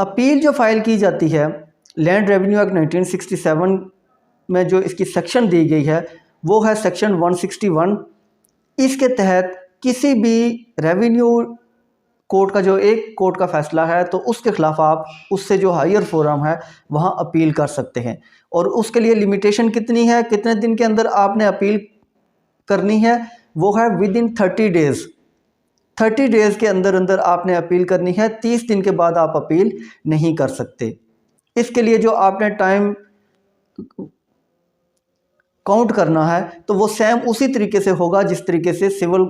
Appeal जो file की जाती है लैंड रेवेन्यू एक्ट 1967 में जो इसकी सेक्शन दी गई है वो है सेक्शन 161। इसके तहत किसी भी रेवेन्यू कोर्ट का जो एक कोर्ट का फ़ैसला है तो उसके ख़िलाफ़ आप उससे जो हायर फोरम है वहाँ अपील कर सकते हैं। और उसके लिए लिमिटेशन कितनी है, कितने दिन के अंदर आपने अपील करनी है, वो है विद इन 30 डेज़। 30 डेज़ के अंदर अंदर आपने अपील करनी है, 30 दिन के बाद आप अपील नहीं कर सकते। इसके लिए जो आपने टाइम काउंट करना है तो वो सेम उसी तरीके से होगा जिस तरीके से सिविल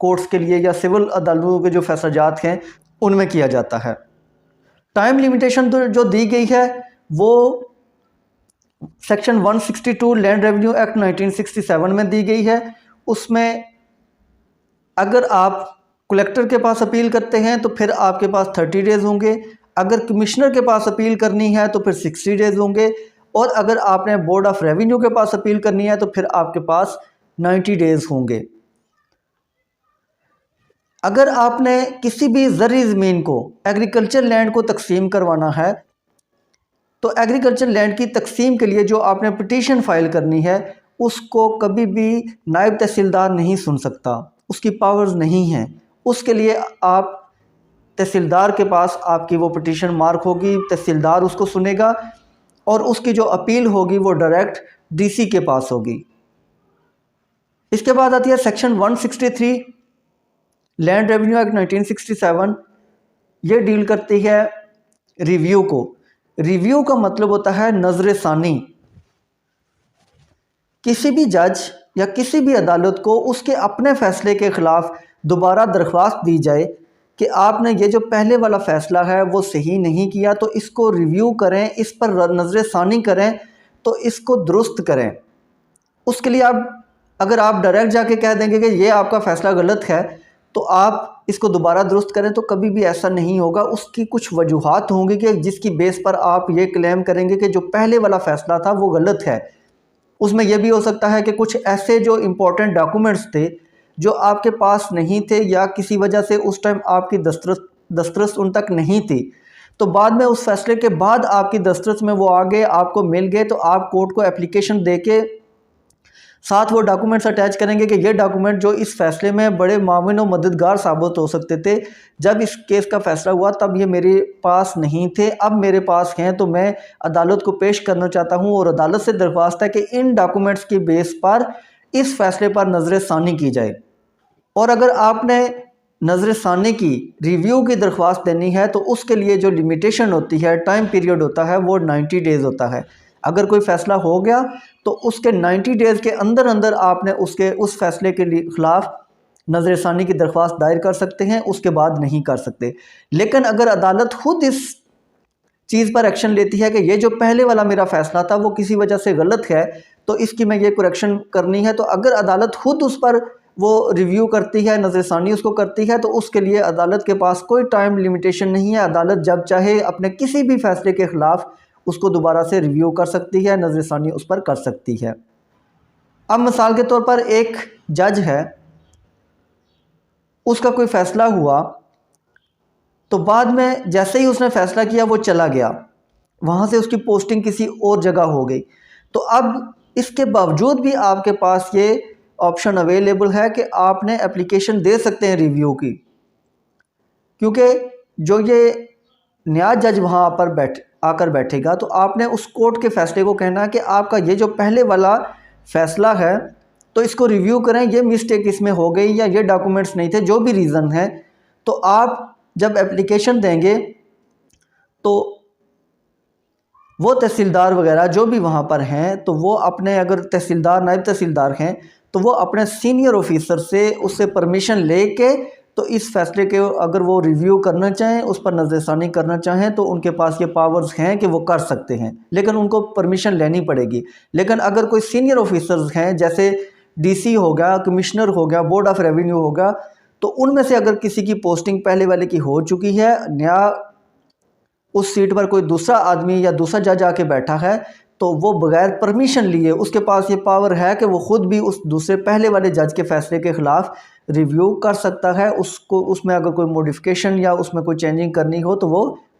कोर्ट्स के लिए या सिविल अदालतों के जो फैसलाजात हैं उनमें किया जाता है। टाइम लिमिटेशन जो दी गई है वो सेक्शन 162 लैंड रेवेन्यू एक्ट 1967 में दी गई है। उसमें अगर आप कलेक्टर के पास अपील करते हैं तो फिर आपके पास 30 डेज़ होंगे, अगर कमिश्नर के पास अपील करनी है तो फिर 60 डेज़ होंगे, और अगर आपने बोर्ड ऑफ रेवेन्यू के पास अपील करनी है तो फिर आपके पास 90 डेज़ होंगे। अगर आपने किसी भी ज़रई ज़मीन को एग्रीकल्चर लैंड को तकसीम करवाना है तो एग्रीकल्चर लैंड की तकसीम के लिए जो आपने पिटीशन फ़ाइल करनी है उसको कभी भी नायब तहसीलदार नहीं सुन सकता, उसकी पावर्स नहीं हैं। उसके लिए आप तहसीलदार के पास आपकी वो पिटीशन मार्क होगी, तहसीलदार उसको सुनेगा और उसकी जो अपील होगी वो डायरेक्ट डीसी के पास होगी। इसके बाद आती है सेक्शन 163 लैंड रेवेन्यू एक्ट 1967। ये डील करती है रिव्यू को। रिव्यू का मतलब होता है नज़र सानी। किसी भी जज या किसी भी अदालत को उसके अपने फ़ैसले के ख़िलाफ़ दोबारा दरख्वास्त दी जाए कि आपने ये जो पहले वाला फ़ैसला है वो सही नहीं किया, तो इसको रिव्यू करें, इस पर नज़र सानी करें, तो इसको दुरुस्त करें। उसके लिए अगर आप डायरेक्ट जाके कह देंगे कि ये आपका फ़ैसला गलत है तो आप इसको दोबारा दुरुस्त करें, तो कभी भी ऐसा नहीं होगा। उसकी कुछ वजूहात होंगी कि जिसकी बेस पर आप ये क्लेम करेंगे कि जो पहले वाला फ़ैसला था वो गलत है। उसमें यह भी हो सकता है कि कुछ ऐसे जो इम्पोर्टेंट डॉक्यूमेंट्स थे जो आपके पास नहीं थे या किसी वजह से उस टाइम आपकी दस्तरस उन तक नहीं थी, तो बाद में उस फैसले के बाद आपकी दस्तरस में वो आ गए, आपको मिल गए, तो आप कोर्ट को एप्लीकेशन दे के साथ वो डॉक्यूमेंट्स अटैच करेंगे कि ये डॉक्यूमेंट जो इस फैसले में बड़े माविन और मददगार साबित हो सकते थे, जब इस केस का फ़ैसला हुआ तब ये मेरे पास नहीं थे, अब मेरे पास हैं, तो मैं अदालत को पेश करना चाहता हूँ और अदालत से दरख्वास्त है कि इन डॉक्यूमेंट्स की बेस पर इस फैसले पर नज़र सानी की जाए। और अगर आपने नज़र सानी की रिव्यू की दरख्वास्त देनी है तो उसके लिए जो लिमिटेशन होती है, टाइम पीरियड होता है, वो 90 डेज़ होता है। अगर कोई फ़ैसला हो गया तो उसके 90 डेज़ के अंदर अंदर आपने उस फैसले के ख़िलाफ़ नज़र सानी की दरख्वास्त दायर कर सकते हैं, उसके बाद नहीं कर सकते। लेकिन अगर अदालत खुद इस चीज़ पर एक्शन लेती है कि ये जो पहले वाला मेरा फ़ैसला था वो किसी वजह से गलत है, तो इसकी मैं ये करेक्शन करनी है, तो अगर अदालत खुद उस पर वो रिव्यू करती है, नज़र सानी उसको करती है, तो उसके लिए अदालत के पास कोई टाइम लिमिटेशन नहीं है। अदालत जब चाहे अपने किसी भी फ़ैसले के ख़िलाफ़ उसको दोबारा से रिव्यू कर सकती है, नज़र सानी उस पर कर सकती है। अब मिसाल के तौर पर एक जज है, उसका कोई फ़ैसला हुआ तो बाद में जैसे ही उसने फ़ैसला किया वो चला गया, वहाँ से उसकी पोस्टिंग किसी और जगह हो गई, तो अब इसके बावजूद भी आपके पास ये ऑप्शन अवेलेबल है कि आपने एप्लीकेशन दे सकते हैं रिव्यू की, क्योंकि जो ये नया जज वहाँ पर आकर बैठेगा तो आपने उस कोर्ट के फ़ैसले को कहना है कि आपका ये जो पहले वाला फ़ैसला है तो इसको रिव्यू करें, ये मिस्टेक इसमें हो गई या ये डॉक्यूमेंट्स नहीं थे, जो भी रीज़न है। तो आप जब एप्लीकेशन देंगे तो वो तहसीलदार वगैरह जो भी वहाँ पर हैं, तो वो अपने, अगर तहसीलदार नायब तहसीलदार हैं तो वो अपने सीनियर ऑफिसर से उससे परमिशन लेके तो इस फैसले के अगर वो रिव्यू करना चाहें, उस पर नज़रसानी करना चाहें, तो उनके पास ये पावर्स हैं कि वो कर सकते हैं, लेकिन उनको परमिशन लेनी पड़ेगी। लेकिन अगर कोई सीनियर ऑफिसर्स हैं, जैसे डीसी हो गया, कमिश्नर हो गया, बोर्ड ऑफ रेवेन्यू हो गया, तो उनमें से अगर किसी की पोस्टिंग पहले वाले की हो चुकी है, नया उस सीट पर कोई दूसरा आदमी या दूसरा जज आके बैठा है, तो वो बगैर परमिशन लिए उसके पास ये पावर है कि वो ख़ुद भी उस दूसरे पहले वाले जज के फ़ैसले के ख़िलाफ़ रिव्यू कर सकता है। उसको उसमें अगर कोई मॉडिफिकेशन या उसमें कोई चेंजिंग करनी हो तो वो